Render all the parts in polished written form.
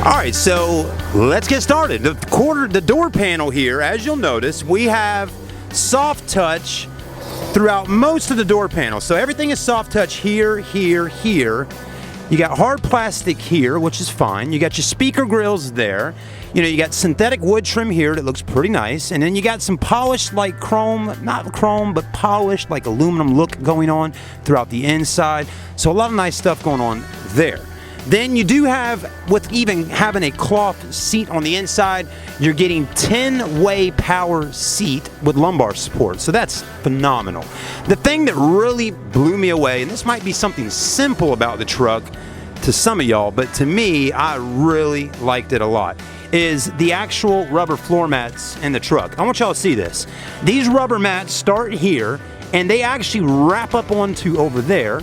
Alright, so let's get started. The door panel here, as you'll notice, we have soft touch throughout most of the door panel. So everything is soft touch here, here, here. You got hard plastic here, which is fine. You got your speaker grills there. You know, you got synthetic wood trim here that looks pretty nice. And then you got some polished like chrome, not chrome, but polished like aluminum look going on throughout the inside. So a lot of nice stuff going on there. Then you do have, with even having a cloth seat on the inside, you're getting 10-way power seat with lumbar support. So that's phenomenal. The thing that really blew me away, and this might be something simple about the truck to some of y'all, but to me, I really liked it a lot, is the actual rubber floor mats in the truck. I want y'all to see this. These rubber mats start here, and they actually wrap up onto over there.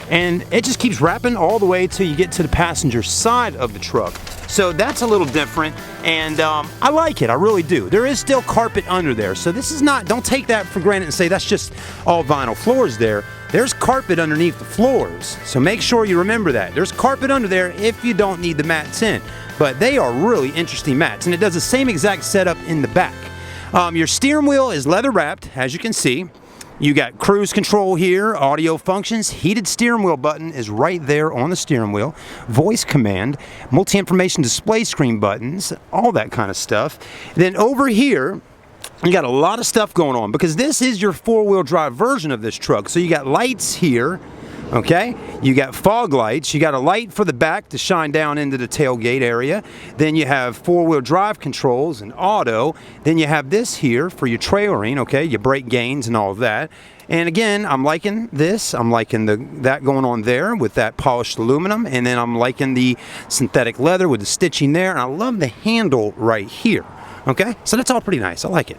And it just keeps wrapping all the way till you get to the passenger side of the truck. So that's a little different, and I like it, I really do. There is still carpet under there, so this is not, don't take that for granted and say that's just all vinyl floors there. There's carpet underneath the floors, so make sure you remember that. There's carpet under there if you don't need the mats in, but they are really interesting mats, and it does the same exact setup in the back. Your steering wheel is leather wrapped, as you can see. You got cruise control here, audio functions, heated steering wheel button is right there on the steering wheel, voice command, multi-information display screen buttons, all that kind of stuff. Then over here, you got a lot of stuff going on because this is your four-wheel drive version of this truck. So you got lights here, okay? You got fog lights, you got a light for the back to shine down into the tailgate area. Then you have four-wheel drive controls and auto. Then you have this here for your trailering, okay? Your brake gains and all of that. And again, I'm liking this. I'm liking that going on there with that polished aluminum. And then I'm liking the synthetic leather with the stitching there. And I love the handle right here. Okay, so that's all pretty nice. I like it.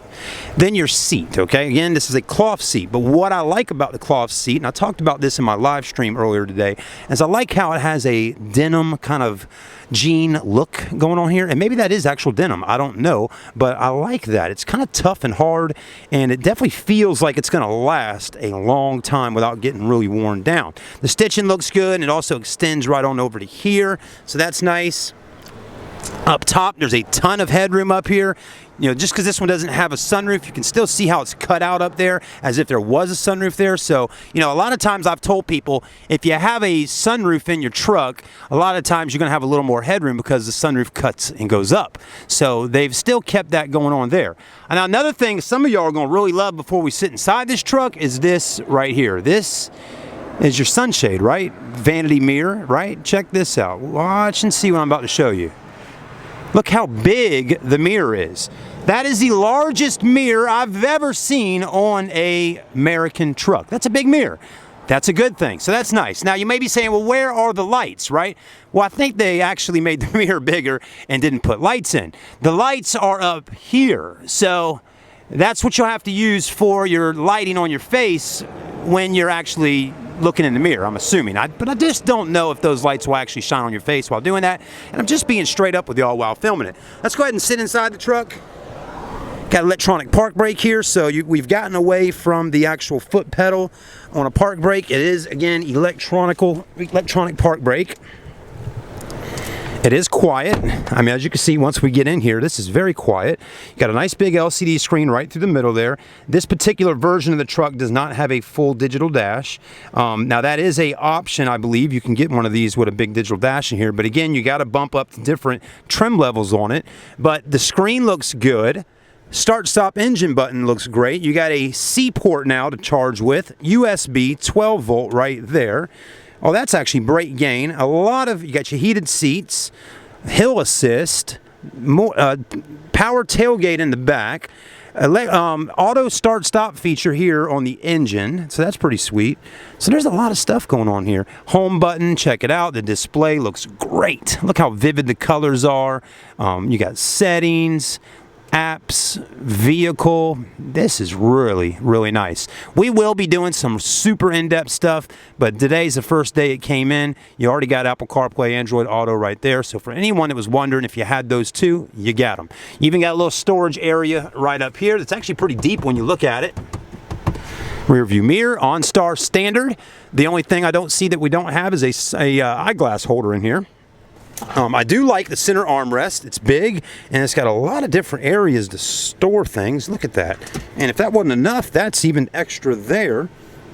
Then your seat, okay? Again, this is a cloth seat, but what I like about the cloth seat, and I talked about this in my live stream earlier today, is I like how it has a denim kind of jean look going on here, and maybe that is actual denim, I don't know, but I like that. It's kind of tough and hard, and it definitely feels like it's gonna last a long time without getting really worn down. The stitching looks good, and it also extends right on over to here, so that's nice. Up top, there's a ton of headroom up here. You know, just because this one doesn't have a sunroof, you can still see how it's cut out up there as if there was a sunroof there. So, you know, a lot of times I've told people, if you have a sunroof in your truck, a lot of times you're going to have a little more headroom because the sunroof cuts and goes up. So they've still kept that going on there. And now another thing some of y'all are going to really love before we sit inside this truck is this right here. This is your sunshade, right? Vanity mirror, right? Check this out. Watch and see what I'm about to show you. Look how big the mirror is. That is the largest mirror I've ever seen on an American truck. That's a big mirror. That's a good thing. So that's nice. Now you may be saying, well, where are the lights, right? Well, I think they actually made the mirror bigger and didn't put lights in. The lights are up here. So that's what you'll have to use for your lighting on your face when you're actually looking in the mirror, I'm assuming. But I just don't know if those lights will actually shine on your face while doing that. And I'm just being straight up with y'all while filming it. Let's go ahead and sit inside the truck. Got electronic park brake here, so we've gotten away from the actual foot pedal on a park brake. It is, again, electronic park brake. It is quiet. I mean, as you can see, once we get in here, this is very quiet. You got a nice big LCD screen right through the middle there. This particular version of the truck does not have a full digital dash. Now, that is an option, I believe. You can get one of these with a big digital dash in here. But again, you got to bump up to different trim levels on it. But the screen looks good. Start-stop engine button looks great. You got a C port now to charge with. USB 12 volt right there. Oh, that's actually brake gain. You got your heated seats, hill assist, power tailgate in the back, auto start-stop feature here on the engine, so that's pretty sweet. So there's a lot of stuff going on here. Home button, check it out. The display looks great. Look how vivid the colors are. You got settings, apps, vehicle. This is really, really nice. We will be doing some super in-depth stuff, but today's the first day it came in. You already got Apple CarPlay, Android Auto right there. So for anyone that was wondering if you had those two, you got them. You even got a little storage area right up here that's actually pretty deep when you look at it. Rear view mirror, OnStar standard. The only thing I don't see that we don't have is a eyeglass holder in here. I do like the center armrest. It's big, and it's got a lot of different areas to store things. Look at that. And if that wasn't enough, that's even extra there.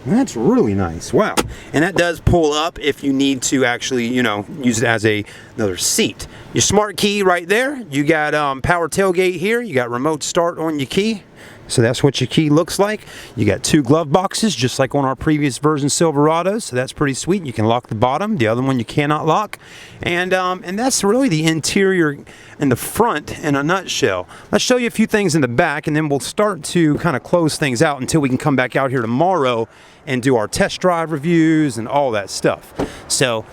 That's really nice. Wow. And that does pull up if you need to actually, you know, use it as another seat. Your smart key right there. You got power tailgate here. You got remote start on your key. So that's what your key looks like. You got 2 glove boxes, just like on our previous version Silverados. So that's pretty sweet. You can lock the bottom. The other one you cannot lock. And that's really the interior and the front in a nutshell. Let's show you a few things in the back, and then we'll start to kind of close things out until we can come back out here tomorrow and do our test drive reviews and all that stuff. So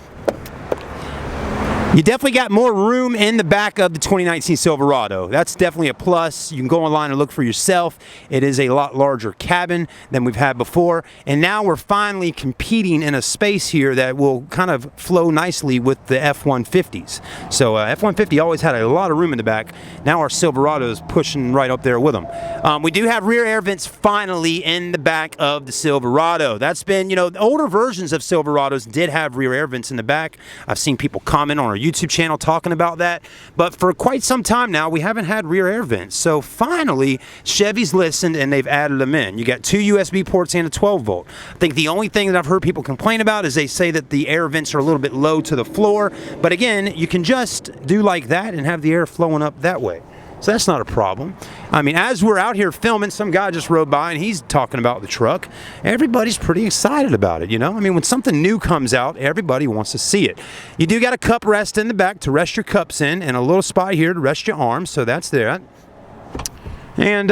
you definitely got more room in the back of the 2019 Silverado. That's definitely a plus. You can go online and look for yourself. It is a lot larger cabin than we've had before. And now we're finally competing in a space here that will kind of flow nicely with the F-150s. So F-150 always had a lot of room in the back. Now our Silverado is pushing right up there with them. We do have rear air vents finally in the back of the Silverado. That's been, you know, the older versions of Silverados did have rear air vents in the back. I've seen people comment on our YouTube channel talking about that, but for quite some time now we haven't had rear air vents. So finally Chevy's listened and they've added them in. You got 2 USB ports and a 12 volt. I think the only thing that I've heard people complain about is they say that the air vents are a little bit low to the floor, but again, you can just do like that and have the air flowing up that way. So that's not a problem. I mean, as we're out here filming, some guy just rode by and he's talking about the truck. Everybody's pretty excited about it, you know? I mean, when something new comes out, everybody wants to see it. You do got a cup rest in the back to rest your cups in, and a little spot here to rest your arms, so that's there. And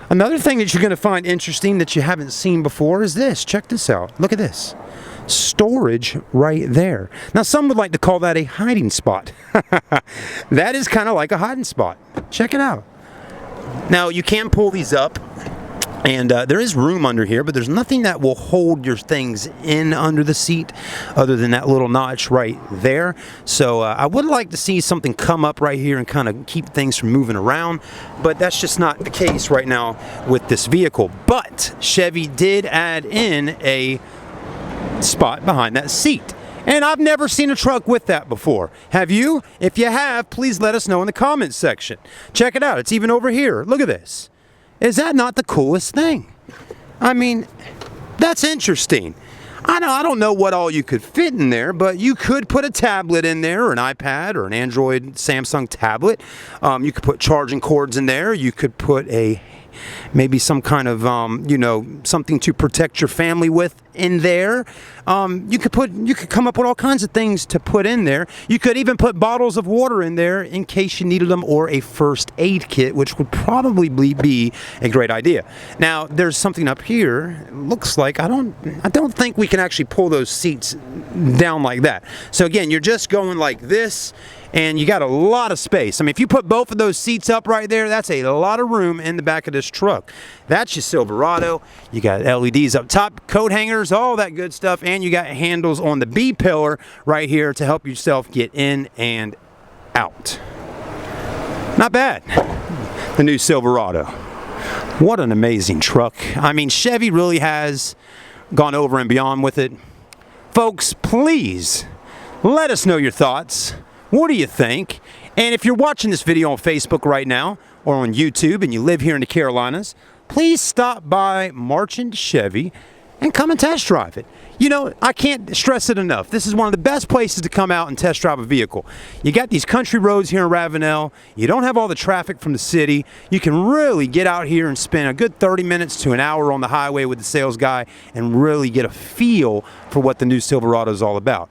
another thing that you're going to find interesting that you haven't seen before is this. Check this out. Look at this. Storage right there. Now some would like to call that a hiding spot. That is kind of like a hiding spot. Check it out. Now you can pull these up, and there is room under here, but there's nothing that will hold your things in under the seat other than that little notch right there. So I would like to see something come up right here and kind of keep things from moving around, but that's just not the case right now with this vehicle. But Chevy did add in a spot behind that seat, and I've never seen a truck with that before. Have you? If you have, please let us know in the comments section. Check it out. It's even over here. Look at this. Is that not the coolest thing? I mean, that's interesting. I don't know what all you could fit in there, but you could put a tablet in there, or an iPad, or an Android Samsung tablet. You could put charging cords in there. You could put maybe some kind of, you know, something to protect your family with in there. You could come up with all kinds of things to put in there. You could even put bottles of water in there in case you needed them, or a first aid kit, which would probably be a great idea. Now, there's something up here. It looks like I don't think we can actually pull those seats down like that. So again, you're just going like this, and you got a lot of space. I mean, if you put both of those seats up right there, that's a lot of room in the back of this truck. That's your Silverado. You got LEDs up top, coat hangers, all that good stuff, and you got handles on the B pillar right here to help yourself get in and out. Not bad. The new Silverado. What an amazing truck. I mean, Chevy really has gone over and beyond with it. Folks, please let us know your thoughts. What do you think? And if you're watching this video on Facebook right now, or on YouTube, and you live here in the Carolinas, please stop by Marchand Chevy and come and test drive it. You know, I can't stress it enough. This is one of the best places to come out and test drive a vehicle. You got these country roads here in Ravenel. You don't have all the traffic from the city. You can really get out here and spend a good 30 minutes to an hour on the highway with the sales guy and really get a feel for what the new Silverado is all about.